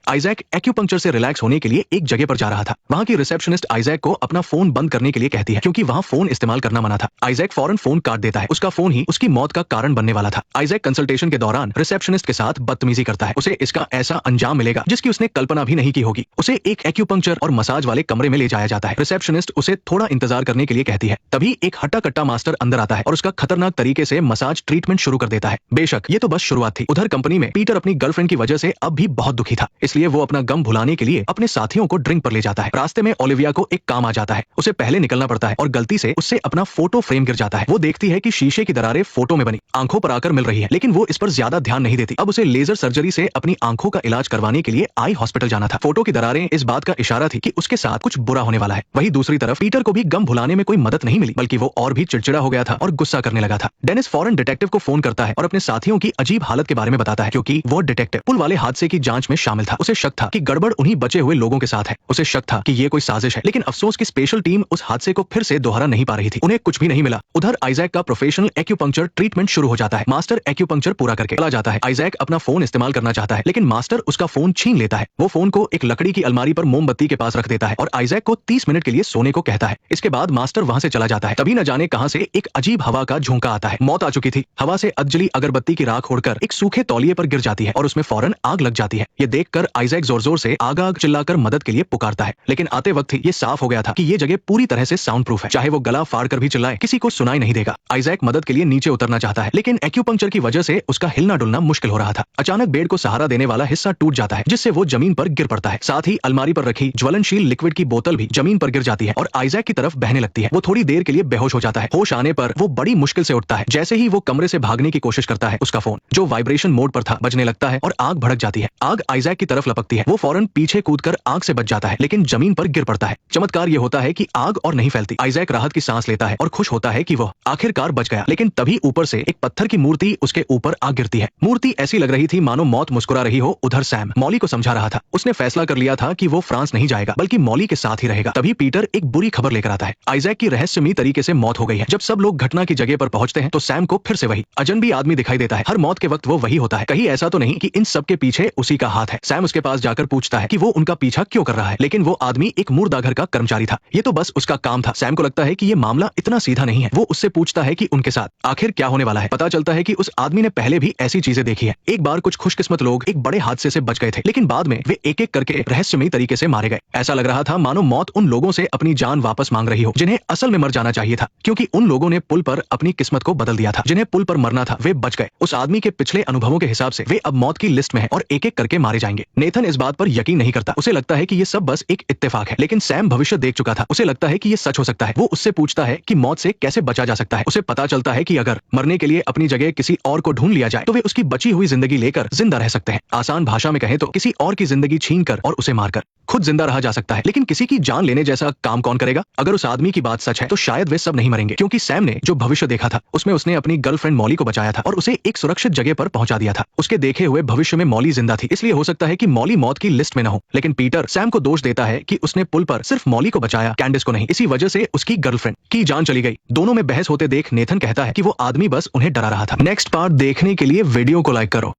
Isaac acupuncture से relax होने के लिए एक जगह पर जा रहा था। वहाँ की रिसेप्शनिस्ट आइजैक को अपना फोन बंद करने के लिए कहती है क्योंकि वहाँ फोन इस्तेमाल करना मना था। आइजैक फौरन फोन काट देता है। उसका फोन ही उसकी मौत का कारण बनने वाला था। आइजैक कंसल्टेशन के दौरान रिसेप्शनिस्ट के साथ बदतमीजी करता है। उसे इसका ऐसा अंजाम मिलेगा जिसकी उसने कल्पना भी नहीं की होगी। उसे एक एक्यूपंक्चर और मसाज वाले कमरे में ले जाया जाता है। रिसेप्शनिस्ट उसे थोड़ा इंतजार करने के लिए कहती है। तभी एक हट्टा कट्टा मास्टर अंदर आता है और उसका खतरनाक तरीके से मसाज ट्रीटमेंट शुरू कर देता है। बेशक ये तो बस शुरुआत थी। उधर कंपनी में पीटर अपनी गर्लफ्रेंड की वजह से अब भी बहुत दुखी था, इसलिए वो अपना गम भुलाने के लिए अपने साथियों को ड्रिंक पर ले जाता है। रास्ते में ओलिविया को एक काम आ जाता है। उसे पहले निकलना पड़ता है और गलती से उससे अपना फोटो फ्रेम गिर जाता है। वो देखती है कि शीशे की दरारें फोटो में बनी आंखों पर आकर मिल रही है, लेकिन वो इस पर ज्यादा ध्यान नहीं देती। अब उसे लेजर सर्जरी से अपनी आंखों का इलाज करवाने के लिए आई हॉस्पिटल जाना था। फोटो की दरारें इस बात का इशारा थी कि उसके साथ कुछ बुरा होने वाला है। वहीं दूसरी तरफ पीटर को भी गम भुलाने में कोई मदद नहीं मिली, बल्कि वो और भी चिड़चिड़ा हो गया था और गुस्सा करने लगा था। डेनिस फौरन डिटेक्टिव को फोन करता है और अपने साथियों की अजीब हालत के बारे में बताता है, क्योंकि वो डिटेक्टिव पुल वाले हादसे की जांच में शामिल था। उसे शक था कि गड़बड़ उन्हीं बचे हुए लोगों के साथ है। उसे शक था कि ये कोई साजिश है, लेकिन अफसोस की स्पेशल टीम उस हादसे को फिर से दोहरा नहीं पा रही थी। उन्हें कुछ भी नहीं मिला। उधर आइजैक का प्रोफेशनल एक्यूपंक्चर ट्रीटमेंट शुरू हो जाता है। मास्टर एक्यूपंक्चर पूरा करके चला जाता है। आइजैक अपना फोन इस्तेमाल करना चाहता है, लेकिन मास्टर उसका फोन छीन लेता है। वो फोन को एक लकड़ी की अलमारी पर मोमबत्ती के पास रख देता है और आइजैक को 30 मिनट के लिए सोने को कहता है। इसके बाद मास्टर वहां से चला जाता है। तभी न जाने कहां से एक अजीब हवा का झोंका आता है। मौत आ चुकी थी। हवा से अधजली अगरबत्ती की राख उड़कर एक सूखे तौलिए पर गिर जाती है और उसमें फौरन आग लग जाती है। ये देखकर आइजैक जोर जोर से आग आग चिल्लाकर मदद के लिए पुकारता है, लेकिन आते वक्त ही ये साफ हो गया था कि ये जगह पूरी तरह से साउंड प्रूफ है। चाहे वो गला फाड़ कर भी चिल्लाए, किसी को सुनाई नहीं देगा। आइजैक मदद के लिए नीचे उतरना चाहता है, लेकिन एक्यूपंक्चर की वजह से उसका हिलना डुलना मुश्किल हो रहा था। अचानक बेड को सहारा देने वाला हिस्सा टूट जाता है, जिससे वो जमीन पर गिर पड़ता है। साथ ही अलमारी पर रखी ज्वलनशील लिक्विड की बोतल भी जमीन पर गिर जाती है और आइजैक की तरफ बहने लगती है। वो थोड़ी देर के लिए बेहोश हो जाता है। होश आने पर वो बड़ी मुश्किल से उठता है। जैसे ही वो कमरे से भागने की कोशिश करता है, उसका फोन जो वाइब्रेशन मोड पर था बजने लगता है और आग भड़क जाती है। आग आइजैक की तरफ लपकती है। वो फौरन पीछे कूदकर आग से बच जाता है, लेकिन जमीन पर गिर पड़ता है। चमत्कार ये होता है कि आग और नहीं फैलती। आइजैक राहत की सांस लेता है और खुश होता है कि वह आखिरकार बच गया। लेकिन तभी ऊपर से एक पत्थर की मूर्ति उसके ऊपर आ गिरती है। मूर्ति ऐसी लग रही थी मानो मौत मुस्कुरा रही हो। उधर सैम मॉली को समझा रहा था। उसने फैसला कर लिया था कि वो फ्रांस नहीं जाएगा, बल्कि मॉली के साथ ही रहेगा। तभी पीटर एक बुरी खबर लेकर आता है। आइजैक की रहस्यमयी तरीके से मौत हो गई है। जब सब लोग घटना की जगह पर पहुंचते हैं तो सैम को फिर से वही अजनबी आदमी दिखाई देता है। हर मौत के वक्त वो वही होता है। कहीं ऐसा तो नहीं कि इन सब के पीछे उसी का हाथ है। सैम उसके पास जाकर पूछता है कि वो उनका पीछा क्यों कर रहा है, लेकिन वो आदमी एक मुर्दा घर का कर्मचारी था। ये तो बस उसका काम था। सैम को लगता है कि ये मामला इतना सीधा नहीं है। वो उससे पूछता है कि उनके साथ आखिर क्या होने वाला है। पता चलता है कि उस आदमी ने पहले भी ऐसी चीजें देखी है। एक बार कुछ खुशकिस्मत लोग एक बड़े हादसे से बच गए थे, लेकिन बाद में वे एक एक करके रहस्यमयी तरीके से मारे गए। ऐसा लग रहा था मानो मौत उन लोगों से अपनी जान वापस मांग रही हो जिन्हें असल में मर जाना चाहिए था, क्योंकि उन लोगों ने पुल पर अपनी किस्मत को बदल दिया था। जिन्हें पुल पर मरना था वे बच गए। उस आदमी के पिछले अनुभवों के हिसाब से वे अब मौत की लिस्ट में हैं और एक एक करके मारे जाएंगे। नेथन इस बात पर यकीन नहीं करता। उसे लगता है कि ये सब बस एक इत्तेफाक है, लेकिन सैम भविष्य देख चुका था। उसे लगता है कि ये सच हो सकता है। वो उससे पूछता है कि मौत से कैसे बचा जा सकता है। उसे पता चलता है कि अगर मरने के लिए अपनी जगह किसी और को ढूंढ लिया जाए तो वे उसकी बची हुई जिंदगी लेकर जिंदा रह सकते हैं। आसान भाषा में कहें तो किसी और की जिंदगी छीनकर और उसे मारकर खुद जिंदा रहा जा सकता है। लेकिन किसी की जान लेने जैसा काम कौन करेगा? अगर उस आदमी की बात सच है तो शायद वे सब नहीं मरेंगे, क्योंकि सैम ने जो भविष्य देखा था उसमें उसने अपनी गर्लफ्रेंड मॉली को बचाया था और उसे एक सुरक्षित जगह पर पहुंचा दिया था। उसके देखे हुए भविष्य में मॉली जिंदा थी, इसलिए हो सकता है कि मॉली मौत की लिस्ट में न हो। लेकिन पीटर सैम को दोष देता है कि उसने पुल पर सिर्फ मॉली को बचाया, कैंडिस को नहीं। इसी वजह से उसकी गर्लफ्रेंड की जान चली गई। दोनों में बहस होते देख नेथन कहता है कि वो आदमी बस उन्हें डरा रहा था। नेक्स्ट पार्ट देखने के लिए वीडियो को लाइक करो।